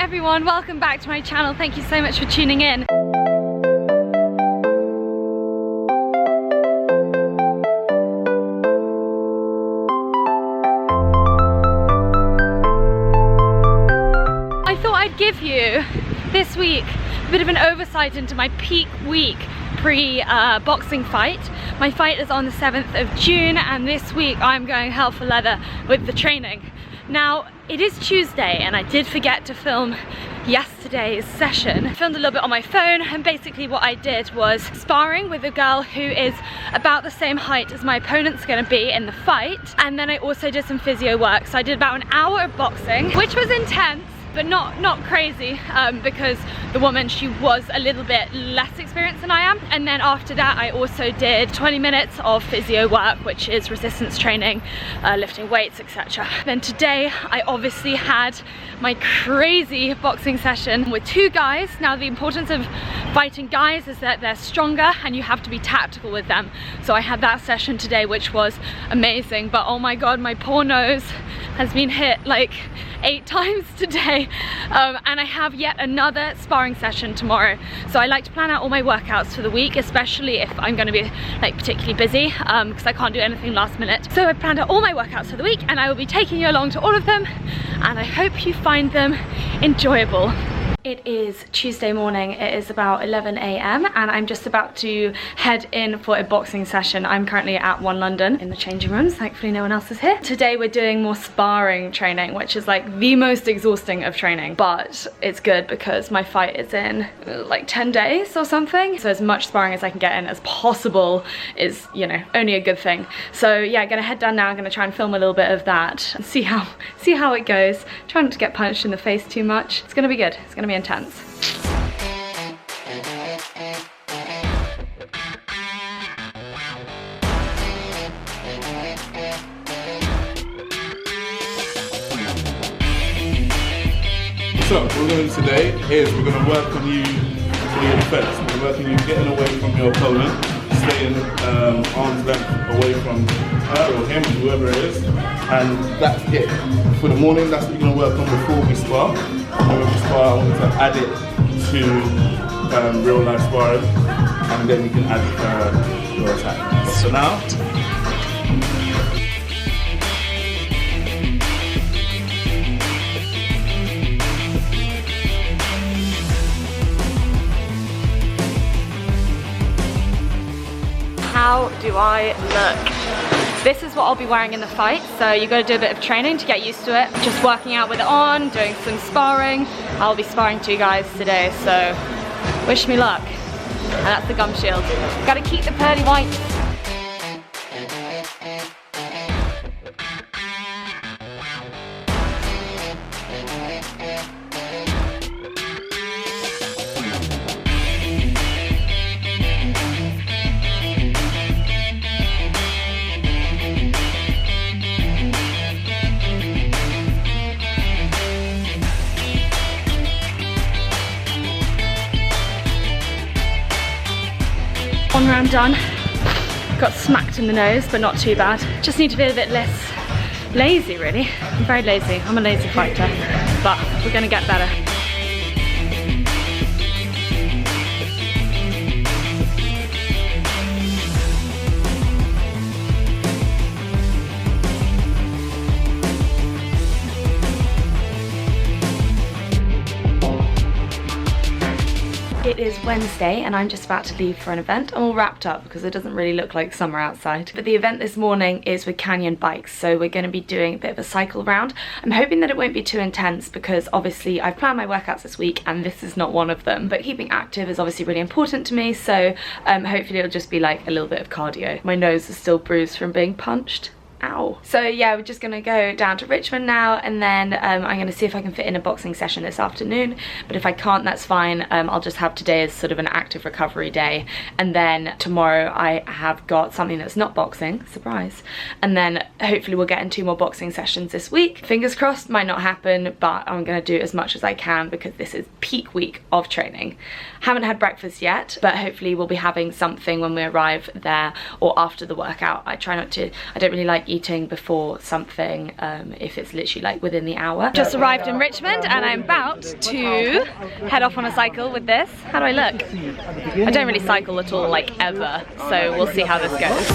everyone, welcome back to my channel. Thank you so much for tuning in. I thought I'd give you this week a bit of an oversight into my peak week pre-boxing fight. My fight is on the 7th of June and this week I'm going hell for leather with the training. Now, it is Tuesday and I did forget to film yesterday's session. I filmed a little bit on my phone and basically what I did was sparring with a girl who is about the same height as my opponent's gonna be in the fight, and then I also did some physio work. So I did about an hour of boxing, which was intense, but not crazy, because the woman, she was a little bit less experienced than I am. And then after that I also did 20 minutes of physio work, which is resistance training, lifting weights, etc. Then today I obviously had my crazy boxing session with two guys. Now the importance of fighting guys is that they're stronger and you have to be tactical with them. So I had that session today, which was amazing, but oh my god, my poor nose has been hit like 8 times today, and I have yet another sparring session tomorrow. So I like to plan out all my workouts for the week, especially if I'm going to be like particularly busy, because I can't do anything last minute. So I planned out all my workouts for the week and I will be taking you along to all of them, and I hope you find them enjoyable. It is Tuesday morning, it is about 11 AM and I'm just about to head in for a boxing session. I'm currently at One London in the changing rooms, thankfully no one else is here. Today we're doing more sparring training, which is like the most exhausting of training, but it's good because my fight is in like 10 days or something. So as much sparring as I can get in as possible is, you know, only a good thing. So yeah, gonna head down now, I'm gonna try and film a little bit of that and see how it goes. Try not to get punched in the face too much. It's gonna be good, it's gonna be intense. So what we're going to do today is we're going to work on you for your defense. We're going to work on you getting away from your opponent, staying arm's length away from her or him, whoever it is, and that's it. For the morning, that's what you're going to work on before we spar. And when we spar, I want you to add it to real life sparring, and then you can add your attack. So now, How do I look? This is what I'll be wearing in the fight, so you got to do a bit of training to get used to it. Just working out with it on, doing some sparring. I'll be sparring 2 guys today, so wish me luck. And that's the gum shield. Got to keep the pearly whites. One round done. Got smacked in the nose, but not too bad. Just need to be a bit less lazy, really. I'm very lazy. I'm a lazy fighter, but we're gonna get better. It is Wednesday and I'm just about to leave for an event. I'm all wrapped up because it doesn't really look like summer outside. But the event this morning is with Canyon Bikes, so we're going to be doing a bit of a cycle round. I'm hoping that it won't be too intense because obviously I've planned my workouts this week and this is not one of them. But keeping active is obviously really important to me, so hopefully it'll just be like a little bit of cardio. My nose is still bruised from being punched. Ow. So yeah, we're just gonna go down to Richmond now, and then I'm gonna see if I can fit in a boxing session this afternoon, but if I can't, that's fine. I'll just have today as sort of an active recovery day, and then tomorrow I have got something that's not boxing, surprise, and then hopefully we'll get in 2 more boxing sessions this week. Fingers crossed, might not happen, but I'm gonna do as much as I can because this is peak week of training. Haven't had breakfast yet, but hopefully we'll be having something when we arrive there or after the workout. I don't really like eating before something if it's literally like within the hour. Just arrived in Richmond and I'm about to head off on a cycle with this. How do I look? I don't really cycle at all, like ever, so we'll see how this goes.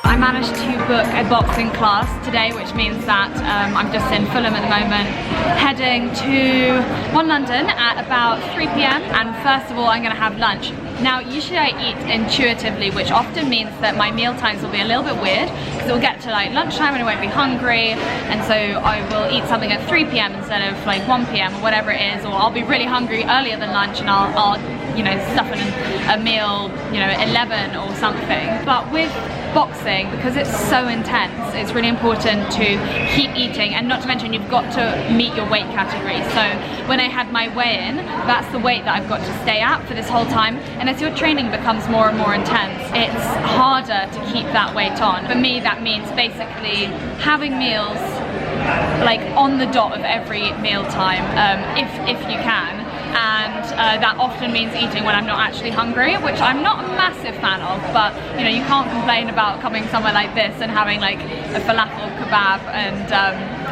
I managed to book a boxing class today, which means that I'm just in Fulham at the moment, heading to London at about 3 p.m. and first of all I'm going to have lunch. Now usually I eat intuitively, which often means that my meal times will be a little bit weird because it will get to like lunchtime and I won't be hungry, and so I will eat something at 3 p.m. instead of like 1 p.m. or whatever it is, or I'll be really hungry earlier than lunch and I'll you know, stuff in a meal, you know, 11 or something. But with boxing, because it's so intense, it's really important to keep eating, and not to mention you've got to meet your weight category. So when I had my weigh-in, that's the weight that I've got to stay at for this whole time, and as your training becomes more and more intense, it's harder to keep that weight on. For me, that means basically having meals like on the dot of every meal time, if you can. And that often means eating when I'm not actually hungry, which I'm not a massive fan of, but you know, you can't complain about coming somewhere like this and having like a falafel kebab and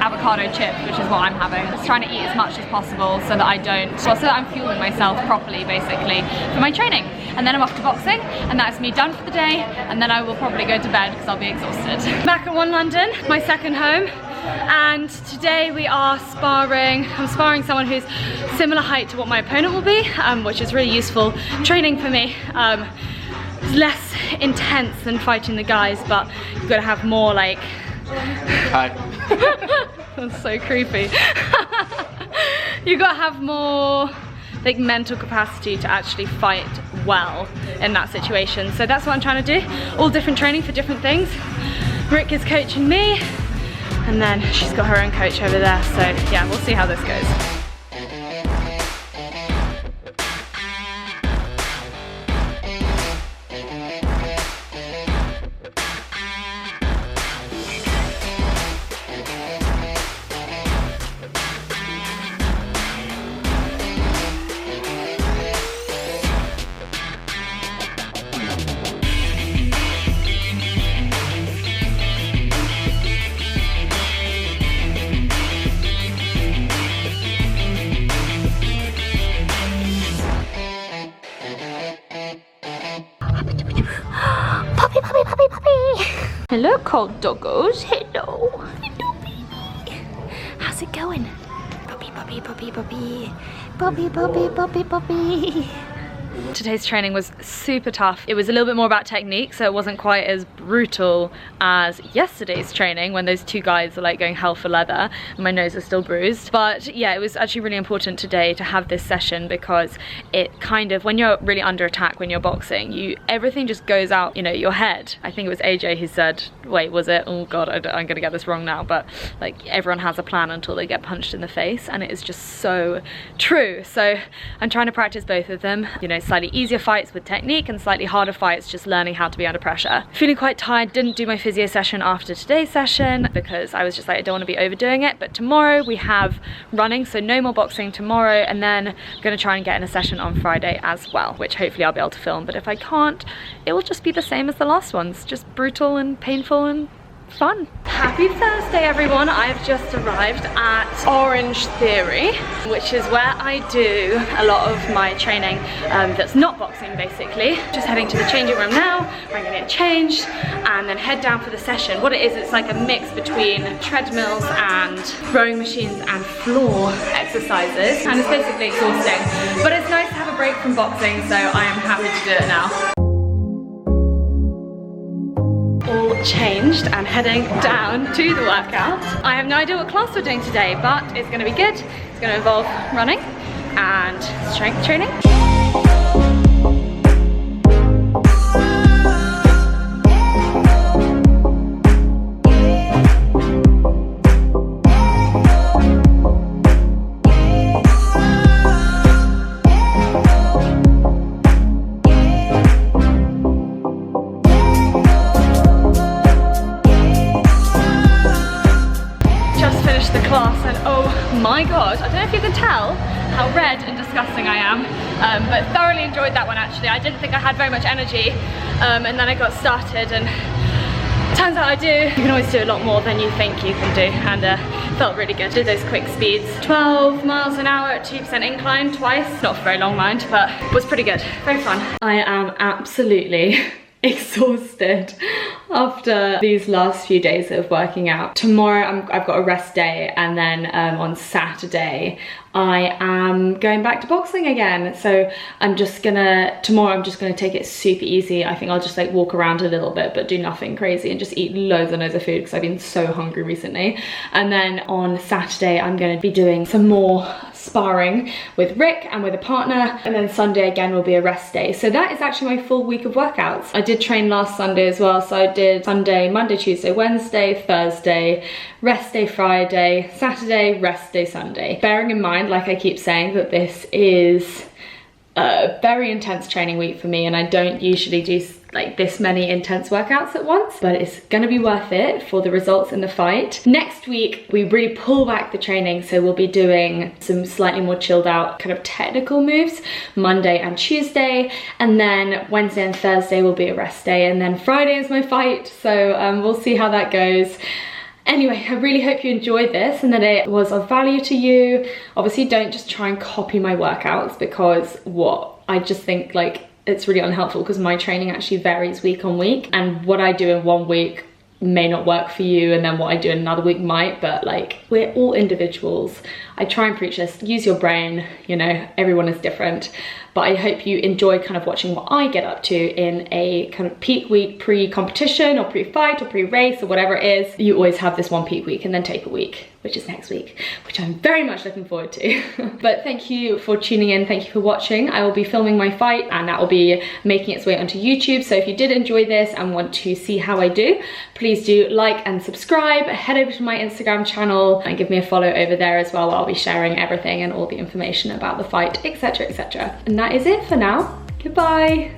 avocado chips, which is what I'm having. Just trying to eat as much as possible so that I don't, well, so that I'm fueling myself properly basically for my training. And then I'm off to boxing, and that's me done for the day, and then I will probably go to bed because I'll be exhausted. Back at London, my second home. And today we are sparring. I'm sparring someone who's similar height to what my opponent will be, which is really useful training for me. It's less intense than fighting the guys, but you've got to have more like... Hi. That's so creepy. You've got to have more like mental capacity to actually fight well in that situation. So that's what I'm trying to do. All different training for different things. Rick is coaching me, and then she's got her own coach over there, so yeah, we'll see how this goes. Hello, cold doggos. Hello. Hello, baby. How's it going? Puppy, puppy, puppy, puppy. Puppy, puppy, puppy, puppy. Today's training was super tough. It was a little bit more about technique, so it wasn't quite as brutal as yesterday's training when those two guys were like going hell for leather and my nose is still bruised. But yeah, it was actually really important today to have this session because it kind of, when you're really under attack when you're boxing, everything just goes out, you know, your head. I think it was AJ who said, wait, was it? Oh God, I'm gonna get this wrong now, but like everyone has a plan until they get punched in the face, and it is just so true. So I'm trying to practice both of them, you know, slightly easier fights with technique and slightly harder fights just learning how to be under pressure. Feeling quite tired, didn't do my physio session after today's session because I was just like, I don't want to be overdoing it, but tomorrow we have running, so no more boxing tomorrow, and then I'm going to try and get in a session on Friday as well, which hopefully I'll be able to film, but if I can't, it will just be the same as the last ones, just brutal and painful and fun. Happy Thursday everyone. I've just arrived at Orange Theory, which is where I do a lot of my training that's not boxing basically. Just heading to the changing room now, where I'm gonna get changed and then head down for the session. What it is, it's like a mix between treadmills and rowing machines and floor exercises, and it's basically exhausting, but it's nice to have a break from boxing, so I am happy to do it now. All changed and heading down to the workout. I have no idea what class we're doing today, but it's going to be good. It's going to involve running and strength training. how red and disgusting I am. But thoroughly enjoyed that one actually. I didn't think I had very much energy, and then I got started, and turns out I do. You can always do a lot more than you think you can do, and felt really good. Did those quick speeds, 12 miles an hour at 2% incline twice. Not for very long, mind, but was pretty good. Very fun. I am absolutely exhausted after these last few days of working out. Tomorrow I've got a rest day, and then on Saturday I am going back to boxing again. So tomorrow I'm just gonna take it super easy. I think I'll just like walk around a little bit but do nothing crazy and just eat loads and loads of food because I've been so hungry recently. And then on Saturday I'm gonna be doing some more sparring with Rick and with a partner, and then Sunday again will be a rest day. So that is actually my full week of workouts. I did train last Sunday as well, so I did Sunday, Monday, Tuesday, Wednesday, Thursday, rest day Friday, Saturday, rest day Sunday. Bearing in mind, like I keep saying, that this is a very intense training week for me, and I don't usually do like this many intense workouts at once, but it's gonna be worth it for the results in the fight. Next week we really pull back the training, so we'll be doing some slightly more chilled out kind of technical moves Monday and Tuesday, and then Wednesday and Thursday will be a rest day, and then Friday is my fight, so we'll see how that goes. Anyway, I really hope you enjoyed this and that it was of value to you. Obviously don't just try and copy my workouts, because I just think like it's really unhelpful, because my training actually varies week on week, and what I do in one week may not work for you, and then what I do in another week might, but like we're all individuals. I try and preach this, use your brain, you know, everyone is different. But I hope you enjoy kind of watching what I get up to in a kind of peak week pre-competition or pre-fight or pre-race or whatever it is. You always have this one peak week and then taper week, which is next week, which I'm very much looking forward to. But thank you for tuning in, thank you for watching. I will be filming my fight, and that will be making its way onto YouTube. So if you did enjoy this and want to see how I do, please do like and subscribe. Head over to my Instagram channel and give me a follow over there as well. I'll be sharing everything and all the information about the fight, etc, etc. And that is it for now. Goodbye.